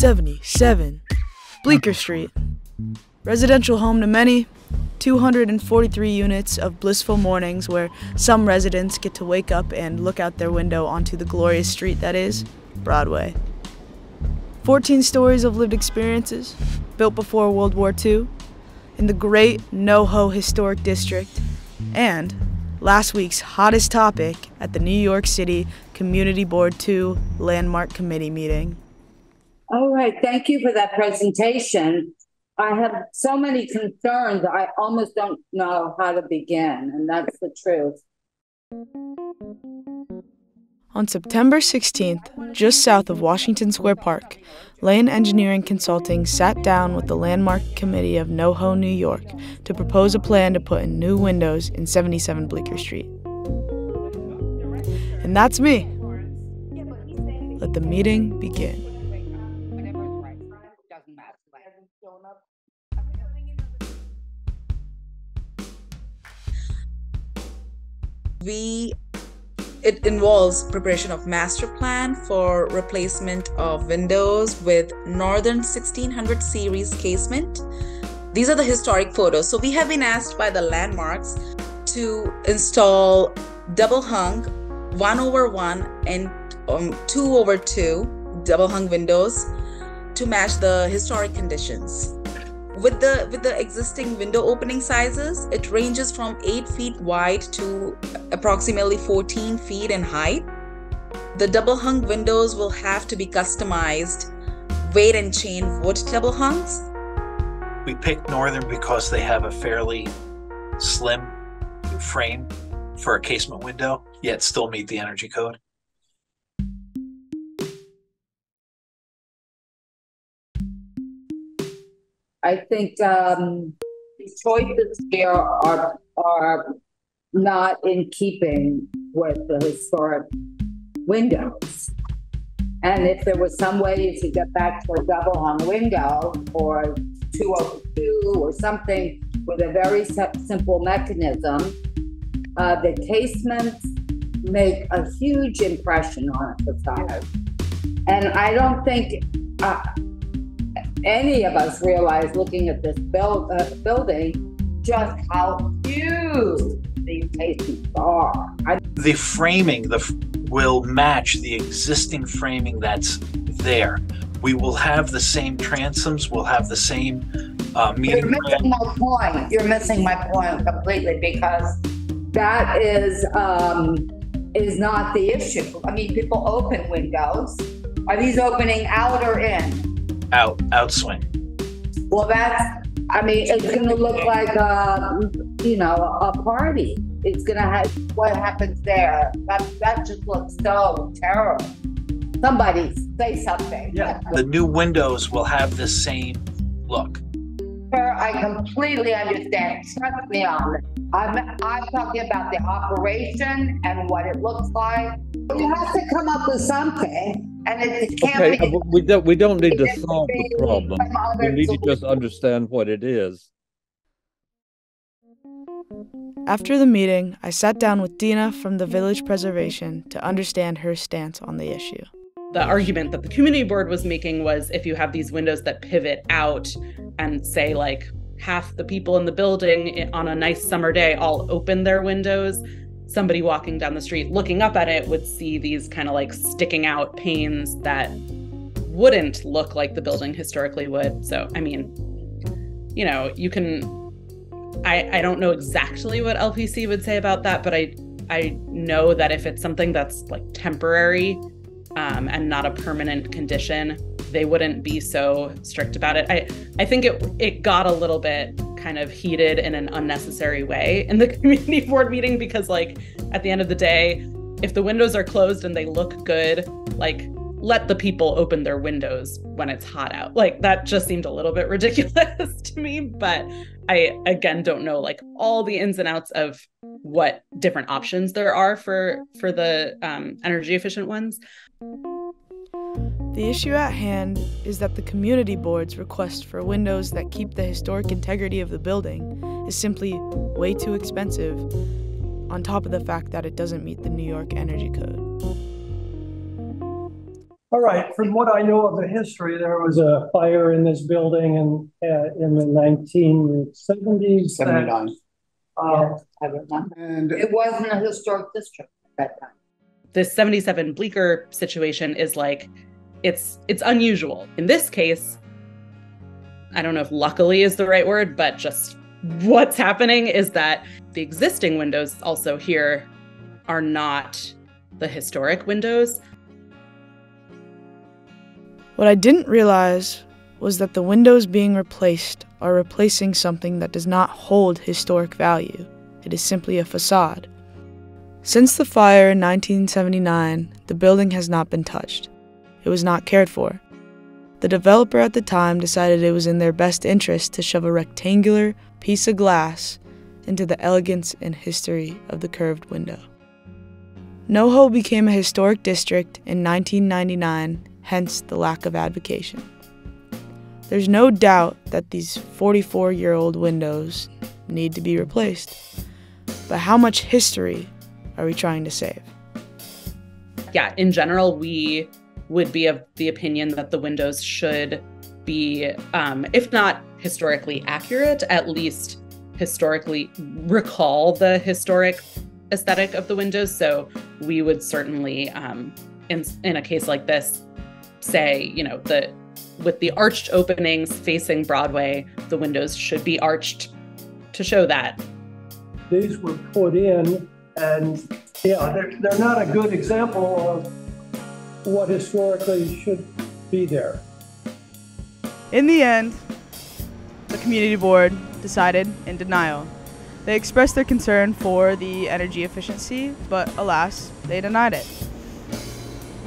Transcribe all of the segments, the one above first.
77 Bleecker Street. Residential home to many, 243 units of blissful mornings where some residents get to wake up and look out their window onto the glorious street that is Broadway. 14 stories of lived experiences, built before World War II, in the great NoHo Historic District, and last week's hottest topic at the New York City Community Board 2 Landmark Committee meeting. All right, thank you for that presentation. I have so many concerns, I almost don't know how to begin, and that's the truth. On September 16th, just south of Washington Square Park, Lane Engineering Consulting sat down with the Landmark Committee of NoHo, New York, to propose a plan to put in new windows in 77 Bleecker Street. And that's me. Let the meeting begin. It involves preparation of master plan for replacement of windows with Northern 1600 series casement. These are the historic photos. So we have been asked by the landmarks to install double hung 1/1 and 2/2 double hung windows to match the historic conditions. With the existing window opening sizes, it ranges from 8 feet wide to approximately 14 feet in height. The double hung windows will have to be customized weight and chain wood double hungs. We picked Northern because they have a fairly slim frame for a casement window, yet still meet the energy code. I think the choices here are not in keeping with the historic windows. And if there was some way you could get back to a double hung window or 2/2 or something with a very simple mechanism, the casements make a huge impression on a facade. And I don't think any of us realize, looking at this building, just how huge these casements are. The framing will match the existing framing that's there. We will have the same transoms, we'll have the same meeting. You're missing my point. You're missing my point completely, because that is not the issue. I mean, people open windows. Are these opening out or in? Outswing. Well, it's going to look like a party. It's going to have, what happens there? That just looks so terrible. Somebody say something. Yeah. The new windows will have the same look. I completely understand. Trust me on it. I'm talking about the operation and what it looks like. You have to come up with something. And it can't be, we don't need to solve the problem. We need to just understand what it is. After the meeting, I sat down with Dina from the Village Preservation to understand her stance on the issue. The argument that the community board was making was, if you have these windows that pivot out and say like half the people in the building on a nice summer day all open their windows, somebody walking down the street looking up at it would see these kind of like sticking out panes that wouldn't look like the building historically would. So, I mean, you know, you can, I don't know exactly what LPC would say about that, but I know that if it's something that's like temporary and not a permanent condition, they wouldn't be so strict about it. I think it got a little bit kind of heated in an unnecessary way in the community board meeting, because like at the end of the day, if the windows are closed and they look good, like let the people open their windows when it's hot out. Like that just seemed a little bit ridiculous to me, but I again don't know like all the ins and outs of what different options there are for the energy efficient ones. The issue at hand is that the community board's request for windows that keep the historic integrity of the building is simply way too expensive, on top of the fact that it doesn't meet the New York Energy Code. All right, from what I know of the history, there was a fire in this building in the 1970s. 79. Yeah, I remember. And It wasn't a historic district at that time. This 77 Bleecker situation is like, it's unusual. In this case, I don't know if luckily is the right word, but just what's happening is that the existing windows also here are not the historic windows. What I didn't realize was that the windows being replaced are replacing something that does not hold historic value. It is simply a facade. Since the fire in 1979, the building has not been touched. It was not cared for. The developer at the time decided it was in their best interest to shove a rectangular piece of glass into the elegance and history of the curved window. NoHo became a historic district in 1999, hence the lack of advocacy. There's no doubt that these 44-year-old windows need to be replaced. But how much history are we trying to save? Yeah, in general, we would be of the opinion that the windows should be, if not historically accurate, at least historically recall the historic aesthetic of the windows. So we would certainly, in a case like this, say, you know, with the arched openings facing Broadway, the windows should be arched to show that. These were put in, and yeah, they're not a good example of what historically should be there. In the end, the community board decided in denial. They expressed their concern for the energy efficiency, but alas, they denied it.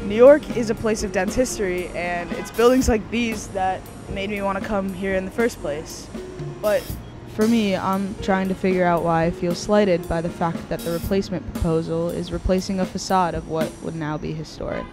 New York is a place of dense history, and it's buildings like these that made me want to come here in the first place. But for me, I'm trying to figure out why I feel slighted by the fact that the replacement proposal is replacing a facade of what would now be historic.